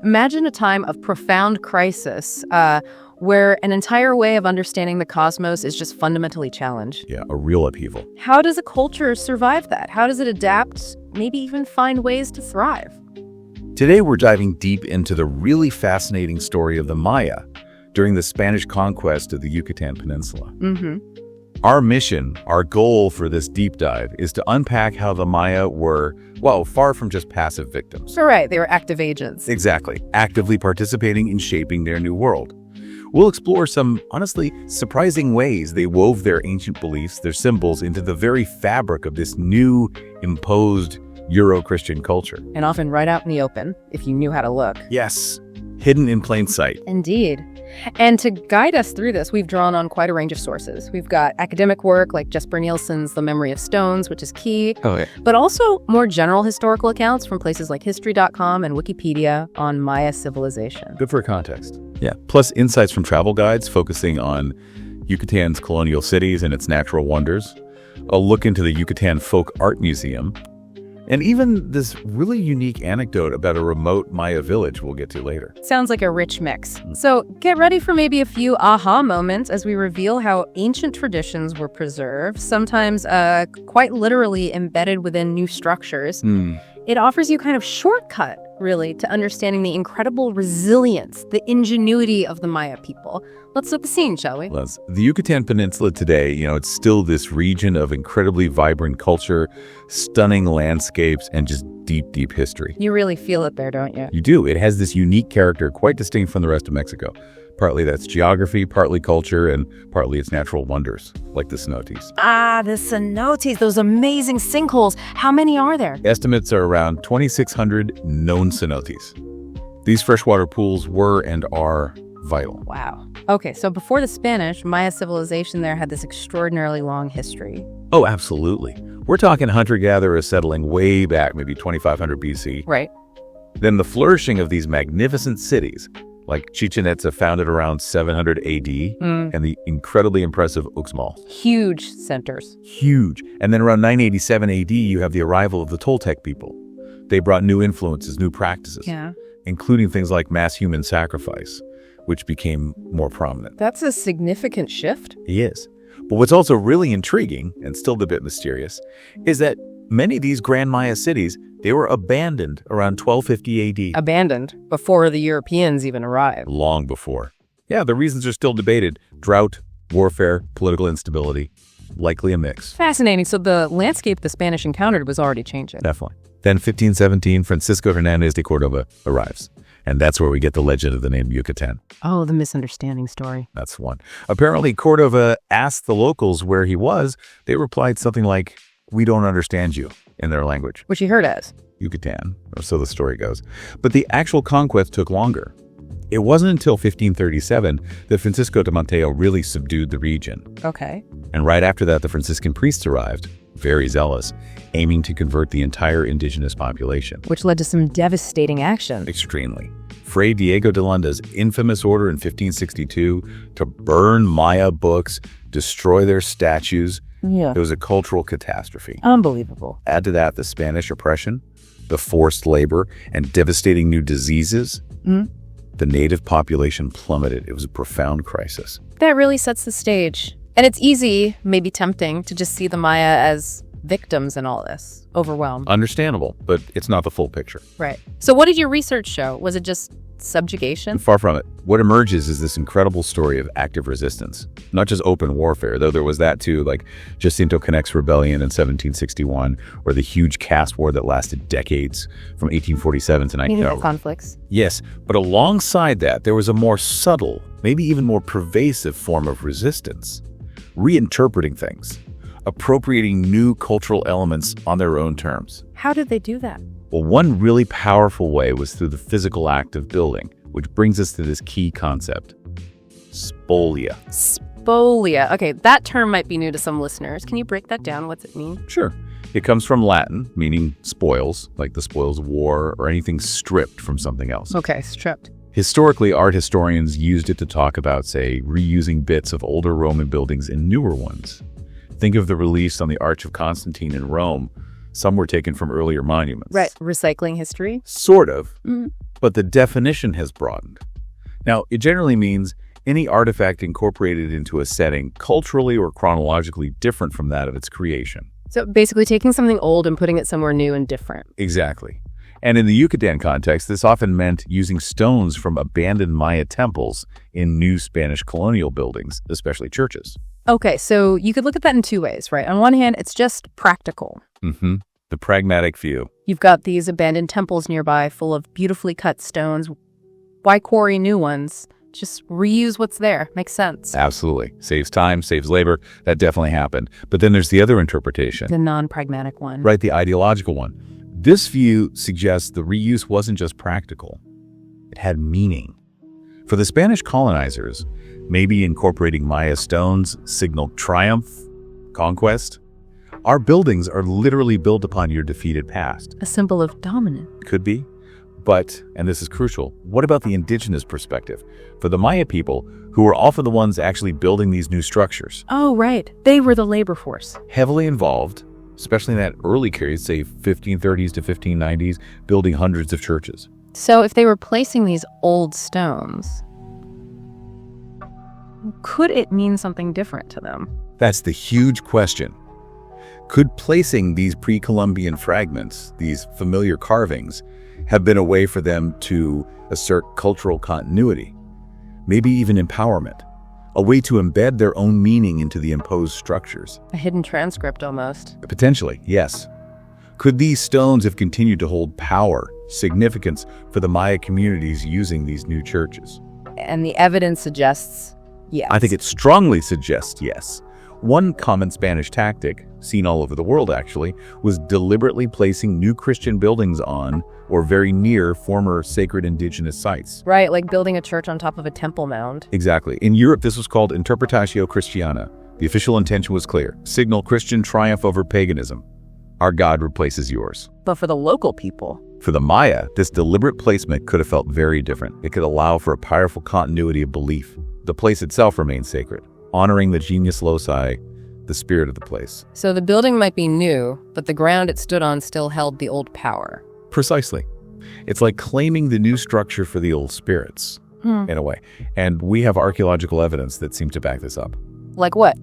Imagine a time of profound crisis where an entire way of understanding the cosmos is just fundamentally challenged. Yeah, a real upheaval. How does a culture survive that? How does it adapt, maybe even find ways to thrive? Today, we're diving deep into the really fascinating story of the Maya during the Spanish conquest of the Yucatan Peninsula. Our mission, our goal for this deep dive is to unpack how the Maya were, well, far from just passive victims. Right, they were active agents. Exactly, actively participating in shaping their new world. We'll explore some, honestly, surprising ways they wove their ancient beliefs, their symbols, into the very fabric of this new, imposed Euro-Christian culture. And often right out in the open, if you knew how to look. Yes, hidden in plain sight. Indeed. And to guide us through this, we've drawn on quite a range of sources. We've got academic work like Jesper Nielsen's The Memory of Stones, which is key, but also more general historical accounts from places like History.com and Wikipedia on Maya civilization. Good for context. Yeah, plus insights from travel guides focusing on Yucatan's colonial cities and its natural wonders, a look into the Yucatan Folk Art Museum, and even this really unique anecdote about a remote Maya village we'll get to later. Sounds like a rich mix. So get ready for maybe a few aha moments as we reveal how ancient traditions were preserved, sometimes quite literally embedded within new structures. It offers you kind of shortcut, really, to understanding the incredible resilience, the ingenuity of the Maya people. Let's set the scene, shall we? The Yucatan Peninsula today, it's still this region of incredibly vibrant culture, stunning landscapes, and just deep, deep history. You really feel it there, don't you? You do. It has this unique character, quite distinct from the rest of Mexico. Partly that's geography, partly culture, and partly its natural wonders, like the cenotes. The cenotes, those amazing sinkholes. How many are there? Estimates are around 2,600 known cenotes. These freshwater pools were and are vital. Wow. Okay, so before the Spanish, Maya civilization there had this extraordinarily long history. Oh, absolutely. We're talking hunter-gatherers settling way back, maybe 2,500 BC. Right. Then the flourishing of these magnificent cities, like Chichen Itza, founded around 700 AD, and the incredibly impressive Uxmal. Huge centers. Huge. And then around 987 AD, you have the arrival of the Toltec people. They brought new influences, new practices, including things like mass human sacrifice, which became more prominent. That's a significant shift. Yes. But what's also really intriguing, and still a bit mysterious, is that many of these Grand Maya cities, they were abandoned around 1250 AD. Abandoned before the Europeans even arrived. Long before. Yeah, the reasons are still debated. Drought, warfare, political instability, likely a mix. Fascinating. So the landscape the Spanish encountered was already changing. Definitely. Then 1517, Francisco Hernandez de Cordova arrives. And that's where we get the legend of the name Yucatan. Oh, the misunderstanding story. That's one. Apparently, Cordova asked the locals where he was. They replied something like, "We don't understand you," in their language. Which he heard as Yucatan, or so the story goes. But the actual conquest took longer. It wasn't until 1537 that Francisco de Monteo really subdued the region. Okay. And right after that, the Franciscan priests arrived, very zealous, aiming to convert the entire indigenous population. Which led to some devastating action. Extremely. Fray Diego de Lunda's infamous order in 1562 to burn Maya books, destroy their statues. Yeah. It was a cultural catastrophe. Unbelievable. Add to that the Spanish oppression, the forced labor, and devastating new diseases. The native population plummeted. It was a profound crisis. That really sets the stage. And it's easy, maybe tempting, to just see the Maya as victims in all this, overwhelmed. Understandable, but it's not the full picture. Right. So what did your research show? Was it just subjugation? Far from it. What emerges is this incredible story of active resistance, not just open warfare, though there was that too, like Jacinto Canec's rebellion in 1761, or the huge caste war that lasted decades from 1847 to 1900. Conflicts. Yes, but alongside that, there was a more subtle, maybe even more pervasive form of resistance, reinterpreting things, appropriating new cultural elements on their own terms. How did they do that? Well, one really powerful way was through the physical act of building, which brings us to this key concept, spolia. Spolia. Okay, that term might be new to some listeners. Can you break that down? What's it mean? Sure. It comes from Latin, meaning spoils, like the spoils of war or anything stripped from something else. Okay, stripped. Historically, art historians used it to talk about, say, reusing bits of older Roman buildings in newer ones. Think of the reliefs on the Arch of Constantine in Rome. Some were taken from earlier monuments. Right. Recycling history? Sort of. but the definition has broadened. Now, it generally means any artifact incorporated into a setting culturally or chronologically different from that of its creation. So basically taking something old and putting it somewhere new and different. Exactly. And in the Yucatan context, this often meant using stones from abandoned Maya temples in new Spanish colonial buildings, especially churches. Okay, so you could look at that in two ways, right? On one hand, it's just practical. The pragmatic view. You've got these abandoned temples nearby full of beautifully cut stones. Why quarry new ones? Just reuse what's there. Makes sense. Absolutely. Saves time, saves labor. That definitely happened. But then there's the other interpretation. The non-pragmatic one. Right, the ideological one. This view suggests the reuse wasn't just practical. It had meaning. For the Spanish colonizers, maybe incorporating Maya stones signaled triumph, conquest. Our buildings are literally built upon your defeated past. A symbol of dominance. Could be. But, and this is crucial, what about the indigenous perspective? For the Maya people, who were often the ones actually building these new structures. Oh, right. They were the labor force. Heavily involved, especially in that early period, say 1530s to 1590s, building hundreds of churches. So if they were placing these old stones, could it mean something different to them? That's the huge question. Could placing these pre-Columbian fragments, these familiar carvings, have been a way for them to assert cultural continuity, maybe even empowerment, a way to embed their own meaning into the imposed structures? A hidden transcript almost. Potentially, yes. Could these stones have continued to hold power, significance for the Maya communities using these new churches? And the evidence suggests yes. I think it strongly suggests yes. One common Spanish tactic, seen all over the world actually, was deliberately placing new Christian buildings on or very near former sacred indigenous sites. Right, like building a church on top of a temple mound. Exactly. In Europe, this was called Interpretatio Christiana. The official intention was clear: signal Christian triumph over paganism. Our God replaces yours. But for the local people, for the Maya, this deliberate placement could have felt very different. It could allow for a powerful continuity of belief. The place itself remained sacred, honoring the genius loci, the spirit of the place. So the building might be new, but the ground it stood on still held the old power. Precisely. It's like claiming the new structure for the old spirits, in a way. And we have archaeological evidence that seems to back this up. Like what?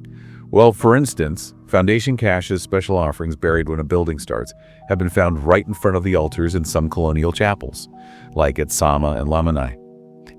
Well, for instance, foundation caches, special offerings buried when a building starts, have been found right in front of the altars in some colonial chapels, like at Sama and Lamanai.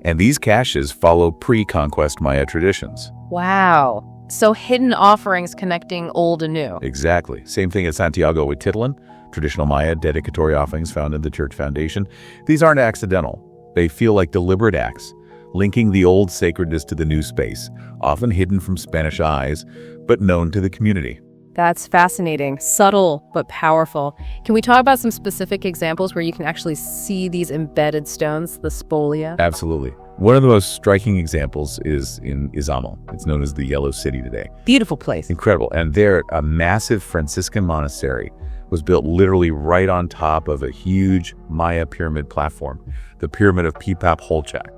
And these caches follow pre-conquest Maya traditions. Wow. So hidden offerings connecting old and new. Exactly. Same thing at Santiago with Titlan, traditional Maya dedicatory offerings found in the church foundation. These aren't accidental. They feel like deliberate acts, linking the old sacredness to the new space, often hidden from Spanish eyes, but known to the community. That's fascinating. Subtle, but powerful. Can we talk about some specific examples where you can actually see these embedded stones, the spolia? Absolutely. One of the most striking examples is in Uxmal. It's known as the Yellow City today. Beautiful place. Incredible. And there, a massive Franciscan monastery was built literally right on top of a huge Maya pyramid platform, the Pyramid of Pipap Holchak.